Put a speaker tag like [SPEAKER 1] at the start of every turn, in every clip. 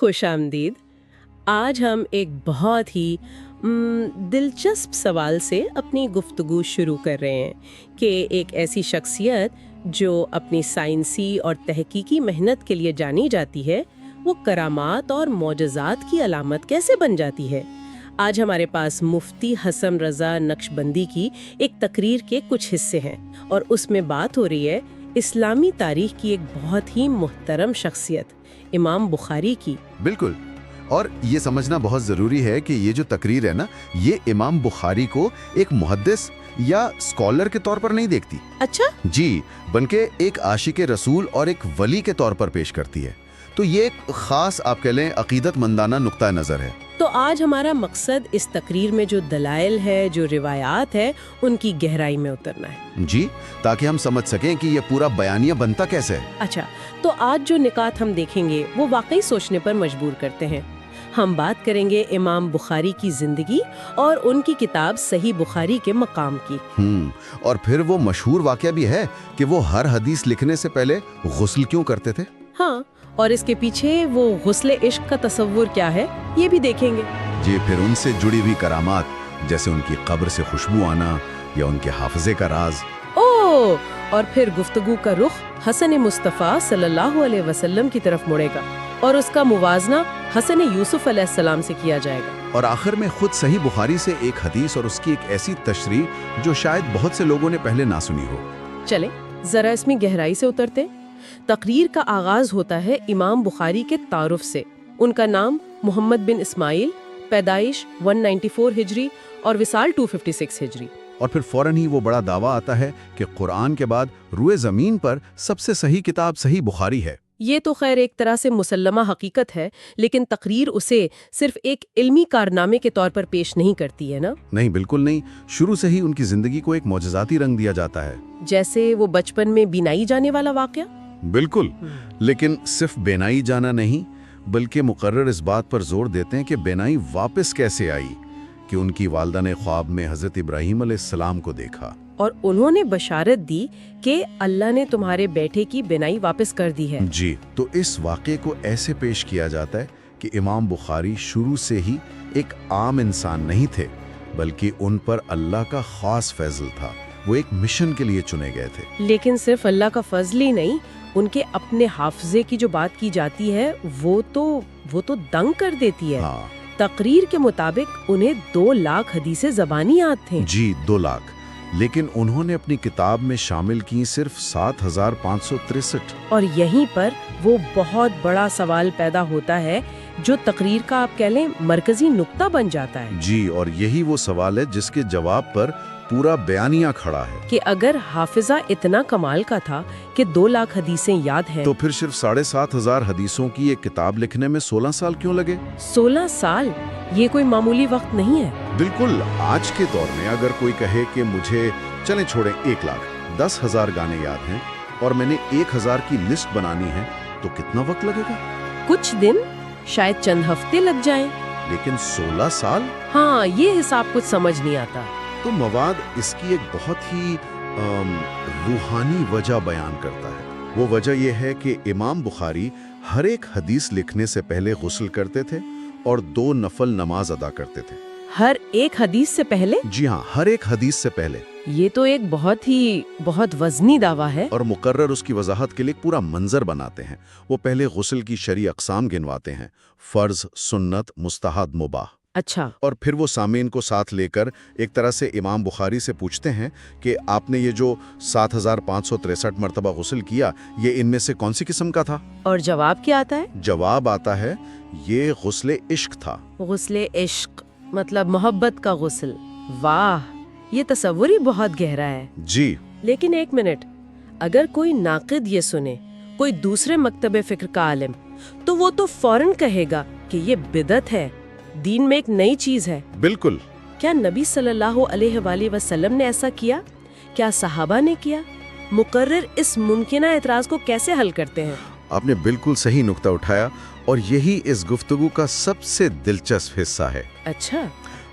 [SPEAKER 1] خوش آمدید۔ آج ہم ایک بہت ہی دلچسپ سوال سے اپنی گفتگو شروع کر رہے ہیں کہ ایک ایسی شخصیت جو اپنی سائنسی اور تحقیقی محنت کے لیے جانی جاتی ہے، وہ کرامات اور معجزات کی علامت کیسے بن جاتی ہے۔ آج ہمارے پاس مفتی حسن رضا نقشبندی کی ایک تقریر کے کچھ حصے ہیں اور اس میں بات ہو رہی ہے اسلامی تاریخ کی ایک بہت ہی محترم شخصیت امام بخاری کی۔
[SPEAKER 2] بالکل، اور یہ سمجھنا بہت ضروری ہے کہ یہ جو تقریر ہے نا، یہ امام بخاری کو ایک محدث یا اسکالر کے طور پر نہیں دیکھتی،
[SPEAKER 1] اچھا
[SPEAKER 2] جی، بلکہ ایک عاشق رسول اور ایک ولی کے طور پر پیش کرتی ہے۔ تو یہ ایک خاص آپ کہہ لیں عقیدت مندانہ نقطہ نظر ہے۔
[SPEAKER 1] تو آج ہمارا مقصد اس تقریر میں جو دلائل ہے، جو روایات ہے، ان کی گہرائی میں اترنا ہے۔
[SPEAKER 2] جی، تاکہ ہم سمجھ سکیں کہ یہ پورا بیانیہ بنتا کیسے ہے۔
[SPEAKER 1] اچھا، تو آج جو نکات ہم دیکھیں گے وہ واقعی سوچنے پر مجبور کرتے ہیں۔ ہم بات کریں گے امام بخاری کی زندگی اور ان کی کتاب صحیح بخاری کے مقام کی۔
[SPEAKER 2] اور پھر وہ مشہور واقعہ بھی ہے کہ وہ ہر حدیث لکھنے سے پہلے غسل کیوں کرتے تھے۔
[SPEAKER 1] ہاں، اور اس کے پیچھے وہ غسل عشق کا تصور کیا ہے، یہ بھی دیکھیں گے۔
[SPEAKER 2] جی، پھر ان سے جڑی ہوئی کرامات جیسے ان کی قبر سے خوشبو آنا یا ان کے حافظے کا راز۔
[SPEAKER 1] اور پھر گفتگو کا رخ حسن مصطفیٰ صلی اللہ علیہ وسلم کی طرف مڑے گا اور اس کا موازنہ حسن یوسف علیہ السلام سے کیا جائے گا۔
[SPEAKER 2] اور آخر میں خود صحیح بخاری سے ایک حدیث اور اس کی ایک ایسی تشریح جو شاید بہت سے لوگوں نے پہلے نہ سنی ہو۔
[SPEAKER 1] چلیں ذرا اس میں گہرائی سے اترتے۔ تقریر کا آغاز ہوتا ہے امام بخاری کے تعارف سے۔ ان کا نام محمد بن اسماعیل، پیدائش 194 ہجری اور وصال 256 ہجری۔
[SPEAKER 2] اور پھر فوراً ہی وہ بڑا دعویٰ آتا ہے کہ قرآن کے بعد روئے زمین پر سب سے صحیح کتاب صحیح بخاری ہے۔
[SPEAKER 1] یہ تو خیر ایک طرح سے مسلمہ حقیقت ہے، لیکن تقریر اسے صرف ایک علمی کارنامے کے طور پر پیش نہیں کرتی ہے نا؟
[SPEAKER 2] نہیں، بالکل نہیں۔ شروع سے ہی ان کی زندگی کو ایک معجزاتی رنگ دیا جاتا ہے،
[SPEAKER 1] جیسے وہ بچپن میں بینائی جانے والا واقعہ۔
[SPEAKER 2] بالکل، لیکن صرف بینائی جانا نہیں، بلکہ مقرر اس بات پر زور دیتے ہیں کہ بینائی واپس کیسے آئی، کہ ان کی والدہ نے خواب میں حضرت ابراہیم علیہ السلام کو دیکھا
[SPEAKER 1] اور انہوں نے بشارت دی کہ اللہ نے تمہارے بیٹے کی بینائی واپس کر دی ہے۔
[SPEAKER 2] جی، تو اس واقعے کو ایسے پیش کیا جاتا ہے کہ امام بخاری شروع سے ہی ایک عام انسان نہیں تھے، بلکہ ان پر اللہ کا خاص فضل تھا۔ وہ ایک مشن کے لیے چنے گئے تھے۔
[SPEAKER 1] لیکن صرف اللہ کا فضل ہی نہیں، ان کے اپنے حافظے کی جو بات کی جاتی ہے وہ تو دنگ کر دیتی ہے۔
[SPEAKER 2] ہاں،
[SPEAKER 1] تقریر کے مطابق انہیں 2 لاکھ حدیث زبانی یاد تھیں۔
[SPEAKER 2] جی، 2 لاکھ، لیکن انہوں نے اپنی کتاب میں شامل کی صرف 7563۔
[SPEAKER 1] اور یہیں پر وہ بہت بڑا سوال پیدا ہوتا ہے جو تقریر کا آپ کہہ لیں مرکزی نقطہ بن جاتا ہے۔
[SPEAKER 2] جی، اور یہی وہ سوال ہے جس کے جواب پر پورا بیانیہ کھڑا ہے
[SPEAKER 1] کہ اگر حافظہ اتنا کمال کا تھا کہ 2 لاکھ حدیثیں یاد ہیں،
[SPEAKER 2] تو پھر صرف 7500 حدیثوں کی ایک کتاب لکھنے میں 16 سال کیوں لگے؟
[SPEAKER 1] 16 سال یہ کوئی معمولی وقت نہیں ہے۔
[SPEAKER 2] بالکل، آج کے دور میں اگر کوئی کہے کہ مجھے چلیں چھوڑیں 1 لاکھ 10,000 گانے یاد ہیں اور میں نے 1000 کی لسٹ بنانی ہے تو کتنا وقت لگے گا؟
[SPEAKER 1] کچھ دن، شاید چند ہفتے لگ جائیں۔
[SPEAKER 2] لیکن 16 سال؟
[SPEAKER 1] ہاں، یہ حساب کچھ سمجھ نہیں آتا۔
[SPEAKER 2] تو مواد اس کی ایک بہت ہی روحانی وجہ بیان کرتا ہے۔ وہ وجہ یہ ہے کہ امام بخاری ہر ایک حدیث لکھنے سے پہلے غسل کرتے تھے اور 2 نفل نماز ادا کرتے تھے۔
[SPEAKER 1] ہر ایک حدیث سے پہلے؟
[SPEAKER 2] جی ہاں، ہر ایک حدیث سے پہلے۔
[SPEAKER 1] یہ تو ایک بہت وزنی دعویٰ ہے۔
[SPEAKER 2] اور مقرر اس کی وضاحت کے لیے ایک پورا منظر بناتے ہیں۔ وہ پہلے غسل کی شرعی اقسام گنواتے ہیں، فرض، سنت، مستحب، مباح۔
[SPEAKER 1] اچھا۔
[SPEAKER 2] اور پھر وہ سامعین کو ساتھ لے کر ایک طرح سے امام بخاری سے پوچھتے ہیں کہ آپ نے یہ جو 7563 مرتبہ غسل کیا، یہ ان میں سے کون سی قسم کا تھا؟
[SPEAKER 1] اور جواب کیا آتا ہے؟
[SPEAKER 2] جواب آتا ہے، یہ غسل عشق تھا۔
[SPEAKER 1] غسل عشق مطلب محبت کا غسل۔ واہ، یہ تصور ہی بہت گہرا ہے۔
[SPEAKER 2] جی،
[SPEAKER 1] لیکن ایک منٹ، اگر کوئی ناقد یہ سنے، کوئی دوسرے مکتب فکر کا عالم، تو وہ تو فوراً کہے گا کہ یہ بدعت ہے، دین میں ایک نئی چیز ہے۔
[SPEAKER 2] بالکل۔
[SPEAKER 1] کیا نبی صلی اللہ علیہ وآلہ وسلم نے ایسا کیا؟ کیا صحابہ نے کیا؟ مقرر اس ممکنہ اعتراض کو کیسے حل کرتے ہیں؟
[SPEAKER 2] آپ نے بالکل صحیح نقطہ اٹھایا، اور یہی اس گفتگو کا سب سے دلچسپ حصہ ہے۔
[SPEAKER 1] اچھا۔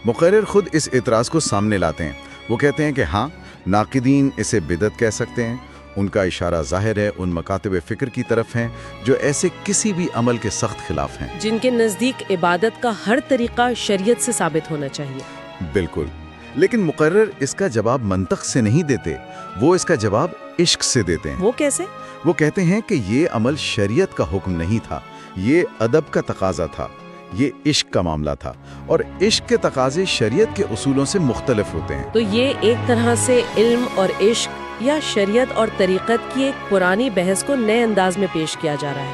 [SPEAKER 2] مقرر خود اس اعتراض کو سامنے لاتے ہیں۔ وہ کہتے ہیں کہ ہاں، ناقدین اسے بدعت کہہ سکتے ہیں، ان کا اشارہ ظاہر ہے ان مکاتب فکر کی طرف ہیں جو ایسے کسی بھی عمل کے سخت خلاف ہیں،
[SPEAKER 1] جن کے نزدیک عبادت کا ہر طریقہ شریعت سے ثابت ہونا چاہیے۔
[SPEAKER 2] بالکل، لیکن مقرر اس کا جواب منطق سے نہیں دیتے، وہ اس کا جواب عشق سے دیتے ہیں۔
[SPEAKER 1] وہ کیسے؟
[SPEAKER 2] وہ کہتے ہیں کہ یہ عمل شریعت کا حکم نہیں تھا، یہ ادب کا تقاضا تھا، یہ عشق کا معاملہ تھا، اور عشق کے تقاضے شریعت کے اصولوں سے مختلف ہوتے ہیں۔
[SPEAKER 1] تو یہ ایک طرح سے علم اور عشق یا شریعت اور طریقت کی ایک پرانی بحث کو نئے انداز میں پیش کیا جا رہا ہے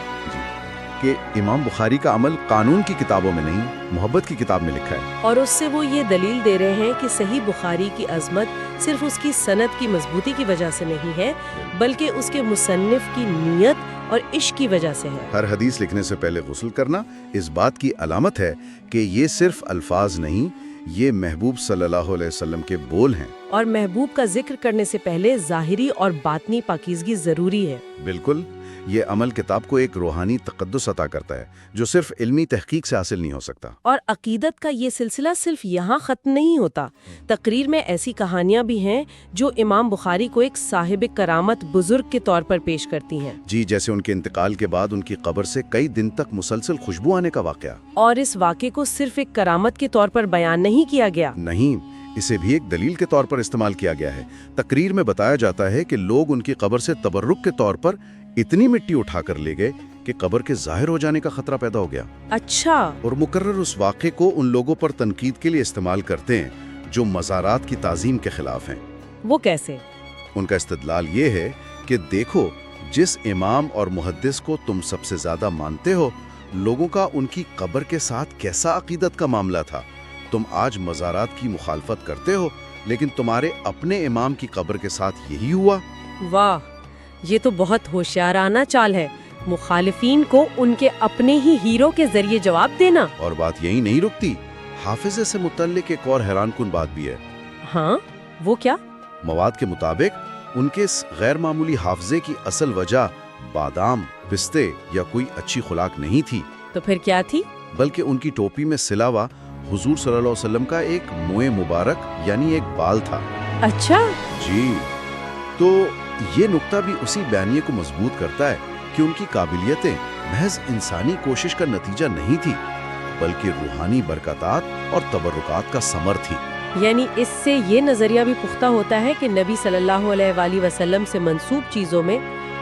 [SPEAKER 2] کہ امام بخاری کا عمل قانون کی کتابوں میں نہیں، محبت کی کتاب میں لکھا ہے۔
[SPEAKER 1] اور اس سے وہ یہ دلیل دے رہے ہیں کہ صحیح بخاری کی عظمت صرف اس کی سند کی مضبوطی کی وجہ سے نہیں ہے، بلکہ اس کے مصنف کی نیت اور عشق کی وجہ سے ہے۔
[SPEAKER 2] ہر حدیث لکھنے سے پہلے غسل کرنا اس بات کی علامت ہے کہ یہ صرف الفاظ نہیں، یہ محبوب صلی اللہ علیہ وسلم کے بول ہیں۔
[SPEAKER 1] اور محبوب کا ذکر کرنے سے پہلے ظاہری اور باطنی پاکیزگی ضروری ہے۔
[SPEAKER 2] بالکل، یہ عمل کتاب کو ایک روحانی تقدس عطا کرتا ہے جو صرف علمی تحقیق سے حاصل نہیں ہو سکتا۔
[SPEAKER 1] اور عقیدت کا یہ سلسلہ صرف یہاں ختم نہیں ہوتا۔ تقریر میں ایسی کہانیاں بھی ہیں جو امام بخاری کو ایک صاحب کرامت بزرگ کے طور پر پیش کرتی ہیں۔
[SPEAKER 2] جی، جیسے ان کے انتقال کے بعد ان کی قبر سے کئی دن تک مسلسل خوشبو آنے کا واقعہ۔
[SPEAKER 1] اور اس واقعے کو صرف ایک کرامت کے طور پر بیان نہیں کیا گیا،
[SPEAKER 2] نہیں، اسے بھی ایک دلیل کے طور پر استعمال کیا گیا ہے۔ تقریر میں بتایا جاتا ہے کہ لوگ ان کی قبر سے تبرک کے طور پر اتنی مٹی اٹھا کر لے گئے کہ قبر کے ظاہر ہو جانے کا خطرہ پیدا ہو گیا۔
[SPEAKER 1] اچھا،
[SPEAKER 2] اور مقرر اس واقعے کو ان لوگوں پر تنقید کے لیے استعمال کرتے ہیں جو مزارات کی تعظیم کے خلاف ہیں۔
[SPEAKER 1] وہ کیسے؟
[SPEAKER 2] ان کا استدلال یہ ہے کہ دیکھو، جس امام اور محدث کو تم سب سے زیادہ مانتے ہو، لوگوں کا ان کی قبر کے ساتھ کیسا عقیدت کا معاملہ تھا۔ تم آج مزارات کی مخالفت کرتے ہو، لیکن تمہارے اپنے امام کی قبر کے ساتھ یہی ہوا۔
[SPEAKER 1] واہ، یہ تو بہت ہوشیارانہ چال ہے، مخالفین کو ان کے اپنے ہی ہیرو کے ذریعے جواب دینا۔
[SPEAKER 2] اور بات یہی نہیں رکتی، حافظے سے متعلق ایک اور حیران کن بات بھی ہے۔
[SPEAKER 1] ہاں، وہ کیا؟
[SPEAKER 2] مواد کے مطابق ان کے اس غیر معمولی حافظے کی اصل وجہ بادام، پستے یا کوئی اچھی خوراک نہیں تھی،
[SPEAKER 1] تو پھر کیا تھی؟
[SPEAKER 2] بلکہ ان کی ٹوپی میں سلا ہوا حضور صلی اللہ علیہ وسلم کا ایک موئے مبارک یعنی ایک بال تھا۔
[SPEAKER 1] اچھا،
[SPEAKER 2] جی، تو یہ نقطہ بھی اسی بیانیے کو مضبوط کرتا ہے کہ ان کی قابلیتیں محض انسانی کوشش کا نتیجہ نہیں تھی، بلکہ روحانی برکاتات اور تبرکات کا ثمر تھی۔
[SPEAKER 1] یعنی اس سے یہ نظریہ بھی پختہ ہوتا ہے کہ نبی صلی اللہ علیہ وآلہ وسلم سے منسوب چیزوں میں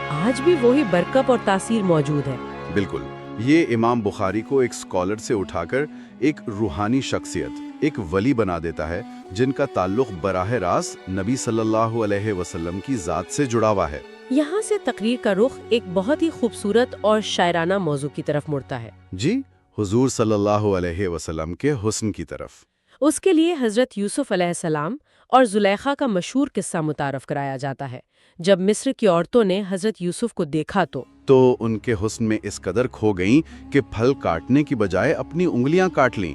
[SPEAKER 1] آج بھی وہی برکت اور تاثیر موجود ہے۔
[SPEAKER 2] بالکل، یہ امام بخاری کو ایک اسکالر سے اٹھا کر ایک روحانی شخصیت، ایک ولی بنا دیتا ہے جن کا تعلق براہ راست نبی صلی اللہ علیہ وسلم کی ذات سے جڑا ہوا ہے۔
[SPEAKER 1] یہاں سے تقریر کا رخ ایک بہت ہی خوبصورت اور شاعرانہ موضوع کی طرف مڑتا ہے۔
[SPEAKER 2] جی، حضور صلی اللہ علیہ وسلم کے حسن کی طرف۔
[SPEAKER 1] اس کے لیے حضرت یوسف علیہ السلام اور زلیخا کا مشہور قصہ متعارف کرایا جاتا ہے۔ جب مصر کی عورتوں نے حضرت یوسف کو دیکھا تو
[SPEAKER 2] ان کے حسن میں اس قدر کھو گئیں کہ پھل کاٹنے کی بجائے اپنی انگلیاں کاٹ لیں۔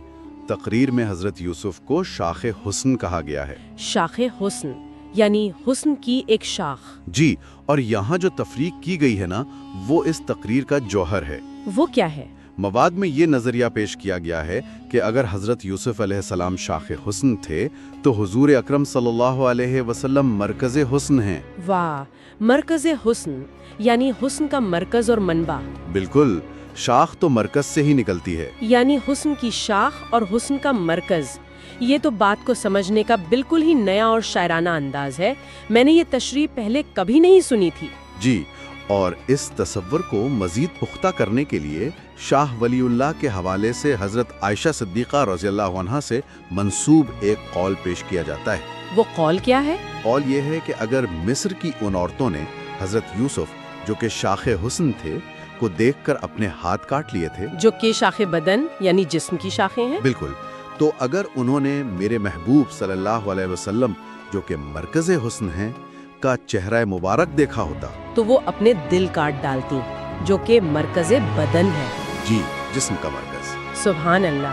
[SPEAKER 2] تقریر میں حضرت یوسف کو شاخ حسن کہا گیا ہے۔
[SPEAKER 1] شاخ حسن یعنی حسن کی ایک شاخ۔
[SPEAKER 2] جی، اور یہاں جو تفریق کی گئی ہے نا، وہ اس تقریر کا جوہر ہے۔
[SPEAKER 1] وہ کیا ہے؟
[SPEAKER 2] مواد میں یہ نظریہ پیش کیا گیا ہے کہ اگر حضرت یوسف علیہ السلام شاخ حسن تھے تو حضور اکرم صلی اللہ علیہ وسلم مرکز حسن ہیں۔
[SPEAKER 1] واہ، مرکز حسن یعنی حسن کا مرکز اور منبع۔
[SPEAKER 2] بالکل، شاخ تو مرکز سے ہی نکلتی ہے۔
[SPEAKER 1] یعنی حسن کی شاخ اور حسن کا مرکز۔ یہ تو بات کو سمجھنے کا بالکل ہی نیا اور شاعرانہ انداز ہے۔ میں نے یہ تشریح پہلے کبھی نہیں سنی تھی۔
[SPEAKER 2] جی، اور اس تصور کو مزید پختہ کرنے کے لیے شاہ ولی اللہ کے حوالے سے حضرت عائشہ صدیقہ رضی اللہ عنہا سے منسوب ایک قول پیش کیا جاتا ہے۔
[SPEAKER 1] وہ قول کیا ہے؟
[SPEAKER 2] قول یہ ہے کہ اگر مصر کی ان عورتوں نے حضرت یوسف جو کہ شاخ حسن تھے کو دیکھ کر اپنے ہاتھ کاٹ لیے تھے،
[SPEAKER 1] جو کہ شاخ بدن یعنی جسم کی شاخیں ہیں،
[SPEAKER 2] بالکل، تو اگر انہوں نے میرے محبوب صلی اللہ علیہ وسلم جو کہ مرکز حسن ہیں کا چہرہ مبارک دیکھا ہوتا
[SPEAKER 1] تو وہ اپنے دل کاٹ ڈالتی، جو کہ مرکز بدن ہے۔
[SPEAKER 2] جی، جسم کا مرکز۔
[SPEAKER 1] سبحان اللہ،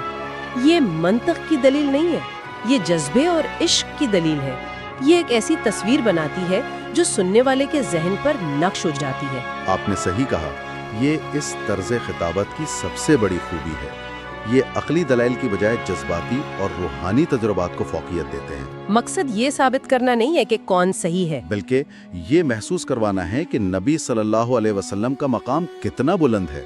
[SPEAKER 1] یہ منطق کی دلیل نہیں ہے، یہ جذبے اور عشق کی دلیل ہے۔ یہ ایک ایسی تصویر بناتی ہے جو سننے والے کے ذہن پر نقش ہو جاتی ہے۔
[SPEAKER 2] آپ نے صحیح کہا، یہ اس طرز خطابت کی سب سے بڑی خوبی ہے۔ یہ عقلی دلائل کی بجائے جذباتی اور روحانی تجربات کو فوقیت دیتے ہیں،
[SPEAKER 1] مقصد یہ ثابت کرنا نہیں ہے کہ کون صحیح ہے،
[SPEAKER 2] بلکہ یہ محسوس کروانا ہے کہ نبی صلی اللہ علیہ وسلم کا مقام کتنا بلند ہے۔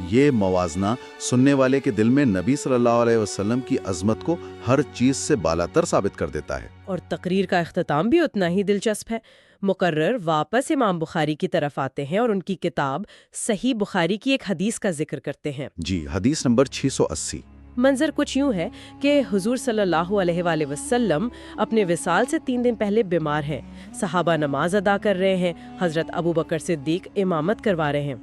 [SPEAKER 2] یہ موازنہ سننے والے کے دل میں نبی صلی اللہ علیہ وسلم کی عظمت کو ہر چیز سے بالاتر ثابت کر دیتا ہے۔
[SPEAKER 1] اور تقریر کا اختتام بھی اتنا ہی دلچسپ ہے۔ مقرر واپس امام بخاری کی طرف آتے ہیں اور ان کی کتاب صحیح بخاری کی ایک حدیث کا ذکر کرتے ہیں۔
[SPEAKER 2] جی، حدیث نمبر 680۔
[SPEAKER 1] منظر کچھ یوں ہے کہ حضور صلی اللہ علیہ وآلہ وسلم اپنے وصال سے 3 دن پہلے بیمار ہیں، صحابہ نماز ادا کر رہے ہیں، حضرت ابوبکر صدیق امامت کروا رہے ہیں،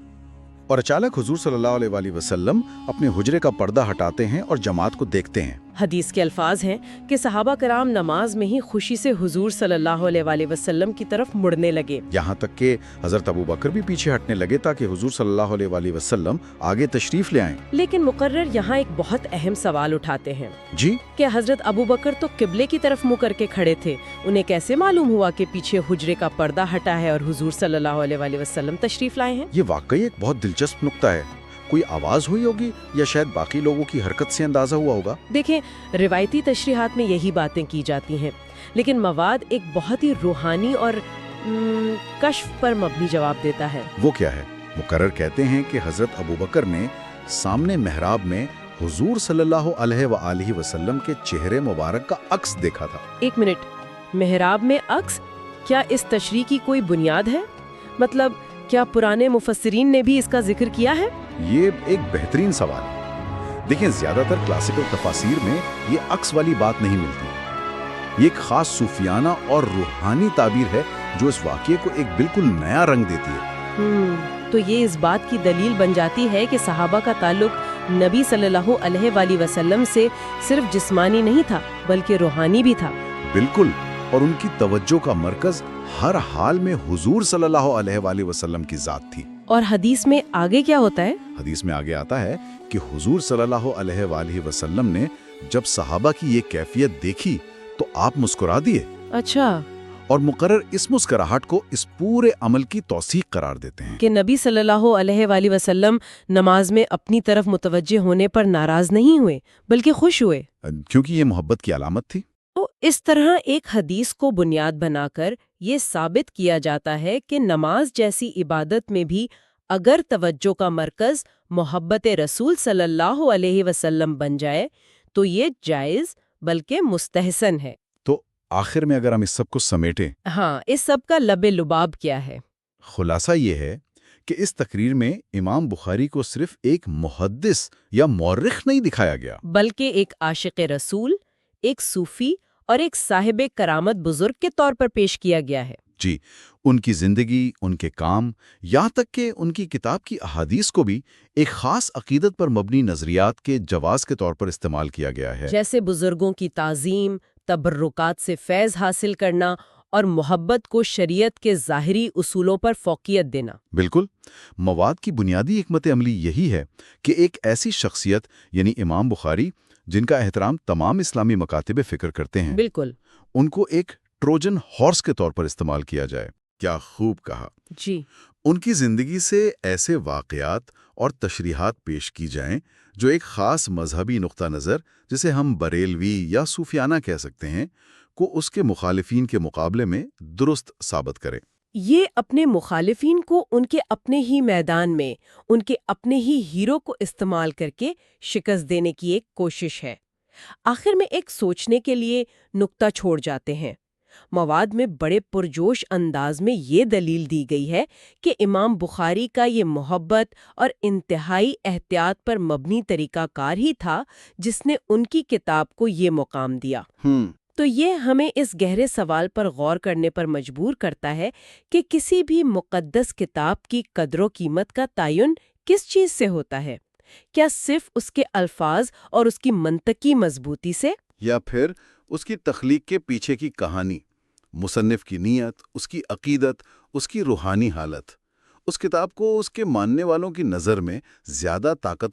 [SPEAKER 2] اور اچانک حضور صلی اللہ علیہ وآلہ وسلم اپنے حجرے کا پردہ ہٹاتے ہیں اور جماعت کو دیکھتے ہیں۔
[SPEAKER 1] حدیث کے الفاظ ہیں کہ صحابہ کرام نماز میں ہی خوشی سے حضور صلی اللہ علیہ وآلہ وسلم کی طرف مڑنے لگے،
[SPEAKER 2] یہاں تک کہ حضرت ابوبکر بھی پیچھے ہٹنے لگے تاکہ حضور صلی اللہ علیہ وآلہ وسلم آگے تشریف لے آئیں۔
[SPEAKER 1] لیکن مقرر یہاں ایک بہت اہم سوال اٹھاتے ہیں
[SPEAKER 2] جی،
[SPEAKER 1] کہ حضرت ابوبکر تو قبلے کی طرف منہ کر کے کھڑے تھے، انہیں کیسے معلوم ہوا کہ پیچھے حجرے کا پردہ ہٹا ہے اور حضور صلی اللہ علیہ وآلہ وسلم تشریف لائے ہیں؟
[SPEAKER 2] یہ واقعی ایک بہت دلچسپ نقطہ ہے۔ کوئی آواز ہوئی ہوگی یا شاید باقی لوگوں کی حرکت سے اندازہ ہوا ہوگا؟
[SPEAKER 1] دیکھیں، روایتی تشریحات میں یہی باتیں کی جاتی ہیں، لیکن مواد ایک بہت ہی روحانی اور کشف پر مبنی جواب دیتا ہے۔
[SPEAKER 2] وہ کیا ہے؟ مقرر کہتے ہیں کہ حضرت ابوبکر نے سامنے محراب میں حضور صلی اللہ علیہ وآلہ وسلم کے چہرے مبارک کا عکس دیکھا تھا۔
[SPEAKER 1] ایک منٹ، محراب میں عکس؟ کیا اس تشریح کی کوئی بنیاد ہے؟ مطلب کیا پرانے مفسرین نے بھی اس کا ذکر کیا ہے؟
[SPEAKER 2] یہ ایک بہترین سوال ہے۔ دیکھیں، زیادہ تر کلاسیکل تفاسیر میں یہ عکس والی بات نہیں ملتی۔ یہ ایک خاص صوفیانہ اور روحانی تعبیر ہے جو اس واقعے کو ایک بالکل نیا رنگ دیتی ہے۔
[SPEAKER 1] تو یہ اس بات کی دلیل بن جاتی ہے کہ صحابہ کا تعلق نبی صلی اللہ علیہ وآلہ وسلم سے صرف جسمانی نہیں تھا بلکہ روحانی بھی تھا۔
[SPEAKER 2] بالکل، اور ان کی توجہ کا مرکز ہر حال میں حضور صلی اللہ علیہ وآلہ وسلم کی ذات تھی۔
[SPEAKER 1] اور حدیث میں آگے کیا ہوتا ہے؟
[SPEAKER 2] حدیث میں آگے آتا ہے کہ حضور صلی اللہ علیہ وآلہ وسلم نے جب صحابہ کی یہ کیفیت دیکھی تو آپ مسکرا دیے۔
[SPEAKER 1] اچھا،
[SPEAKER 2] اور مقرر اس مسکراہٹ کو اس پورے عمل کی توثیق قرار دیتے ہیں
[SPEAKER 1] کہ نبی صلی اللہ علیہ وآلہ وسلم نماز میں اپنی طرف متوجہ ہونے پر ناراض نہیں ہوئے بلکہ خوش ہوئے،
[SPEAKER 2] کیونکہ یہ محبت کی علامت تھی۔
[SPEAKER 1] تو اس طرح ایک حدیث کو بنیاد بنا کر یہ ثابت کیا جاتا ہے کہ نماز جیسی عبادت میں بھی اگر توجہ کا مرکز محبت رسول صلی اللہ علیہ وسلم بن جائے تو یہ جائز بلکہ مستحسن ہے۔
[SPEAKER 2] تو آخر میں اگر ہم اس سب کو سمیٹیں،
[SPEAKER 1] ہاں، اس سب کا لب لباب کیا ہے؟
[SPEAKER 2] خلاصہ یہ ہے کہ اس تقریر میں امام بخاری کو صرف ایک محدث یا مورخ نہیں دکھایا گیا،
[SPEAKER 1] بلکہ ایک عاشق رسول، ایک صوفی اور ایک صاحب کرامت بزرگ کے طور پر پیش کیا گیا ہے۔
[SPEAKER 2] جی، ان کی زندگی، ان کے کام، یہاں تک کہ ان کی کتاب کی احادیث کو بھی ایک خاص عقیدت پر مبنی نظریات کے جواز کے طور پر استعمال کیا گیا ہے،
[SPEAKER 1] جیسے بزرگوں کی تعظیم، تبرکات سے فیض حاصل کرنا اور محبت کو شریعت کے ظاہری اصولوں پر فوقیت دینا۔
[SPEAKER 2] بالکل، مواد کی بنیادی حکمت عملی یہی ہے کہ ایک ایسی شخصیت یعنی امام بخاری جن کا احترام تمام اسلامی مکاتب فکر کرتے ہیں،
[SPEAKER 1] بالکل،
[SPEAKER 2] ان کو ایک ٹروجن ہارس کے طور پر استعمال کیا جائے۔ کیا خوب کہا۔
[SPEAKER 1] جی،
[SPEAKER 2] ان کی زندگی سے ایسے واقعات اور تشریحات پیش کی جائیں جو ایک خاص مذہبی نقطہ نظر، جسے ہم بریلوی یا صوفیانہ کہہ سکتے ہیں، کو اس کے مخالفین کے مقابلے میں درست ثابت کریں۔
[SPEAKER 1] یہ اپنے مخالفین کو ان کے اپنے ہی میدان میں ان کے اپنے ہی ہیرو کو استعمال کر کے شکست دینے کی ایک کوشش ہے۔ آخر میں ایک سوچنے کے لیے نقطہ چھوڑ جاتے ہیں۔ مواد میں بڑے پرجوش انداز میں یہ دلیل دی گئی ہے کہ امام بخاری کا یہ محبت اور انتہائی احتیاط پر مبنی طریقہ کار ہی تھا جس نے ان کی کتاب کو یہ مقام دیا۔ تو یہ ہمیں اس گہرے سوال پر غور کرنے پر مجبور کرتا ہے کہ کسی بھی مقدس کتاب کی قدر و قیمت کا تعین کس چیز سے ہوتا ہے؟ کیا صرف اس کے الفاظ اور اس کی منطقی مضبوطی سے،
[SPEAKER 2] یا پھر اس کی تخلیق کے پیچھے کی کہانی، مصنف کی نیت، اس کی عقیدت، اس کی روحانی حالت؟ اس کتاب کو اس کے ماننے والوں کی نظر میں زیادہ طاقتور